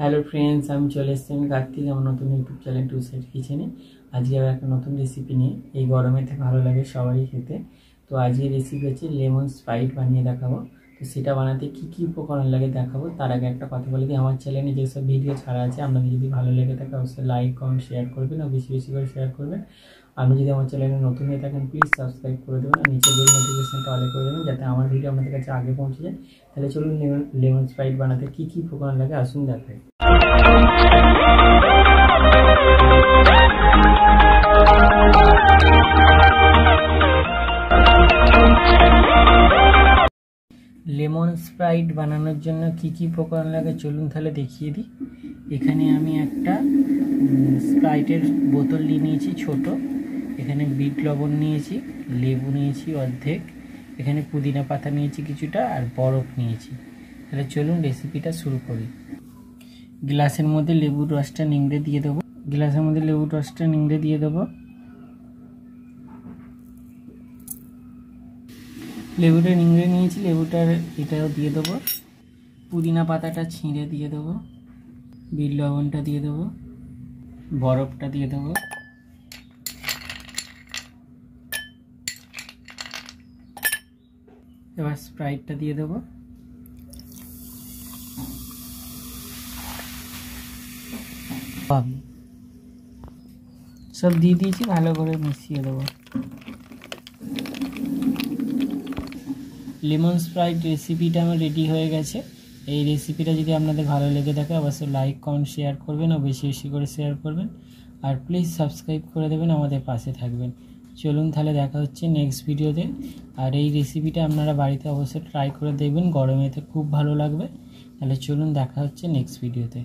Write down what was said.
Hello friends, আমি চলে এসেছি কার্তিক আমার নতুন ইউটিউব চ্যানেল টু সাইড কিচেনে। আজকে আবার একটা নতুন রেসিপি নিয়ে, এই গরমেতে ভালো লাগে সবারই খেতে। তো আজকের রেসিপি হচ্ছে লেমন স্প্রাইট বানিয়ে দেখাবো। তো সেটা বানাতে কী কী উপকরণ লাগে দেখাবো। তার আগে একটা কথা বলে দিই, আমার চ্যানেলে যেসব ভিডিও ছাড়া আছে আপনাদের যদি ভালো লেগে থাকে অবশ্যই লাইক কমেন্ট শেয়ার করবেন, আর বেশি বেশি করে শেয়ার করবেন। আপনি যদি আমার চ্যানেলে নতুন হয়ে থাকেন প্লিজ সাবস্ক্রাইব করে দেবেন, আর নিচে বেল নোটিফিকেশনটা অলে করে দেবেন যাতে আমার ভিডিও আপনাদের কাছে আগে পৌঁছে যায়। তাহলে চলুন লেমন স্প্রাইট বানাতে কী কী উপকরণ লাগে আসুন দেখাই। লেমন স্প্রাইট বানানোর জন্য কি কি উপকরণ লাগে চলুন তাহলে দেখিয়ে দিই। এখানে আমি একটা স্প্রাইটের বোতল নিয়ে নিয়েছি ছোট, এখানে বিট লবণ নিয়েছি, লেবু নিয়েছি অর্ধেক, এখানে পুদিনা পাতা নিয়েছি কিছুটা, আর বরফ নিয়েছি। তাহলে চলুন রেসিপিটা শুরু করি। গ্লাসের মধ্যে লেবুর রসটা নিংড়ে দিয়ে দেবো, লেবুটা নিংড়ে নিয়েছি, লেবুটার এটাও দিয়ে দেবো, পুদিনা পাতাটা ছিঁড়ে দিয়ে দেবো, বিট লবণটা দিয়ে দেবো, বরফটা দিয়ে দেবো, এবার স্প্রাইটটা দিয়ে দেবো, সব দিয়ে দিয়েছি, ভালো করে মিশিয়ে দেবো। লেমন স্প্রাইট রেসিপিটা আমার রেডি হয়ে গেছে। এই রেসিপিটা যদি আপনাদের ভালো লেগে থাকে অবশ্যই লাইক কমেন্ট শেয়ার করবেন, আর বেশি বেশি করে শেয়ার করবেন, আর প্লিজ সাবস্ক্রাইব করে দেবেন, আমাদের পাশে থাকবেন। চলুন তাহলে দেখা হচ্ছে নেক্সট ভিডিওতে। আর এই রেসিপিটা আপনারা বাড়িতে অবশ্যই ট্রাই করে দেখবেন, গরমেতে খুব ভালো লাগবে। তাহলে চলুন দেখা হচ্ছে নেক্সট ভিডিওতে।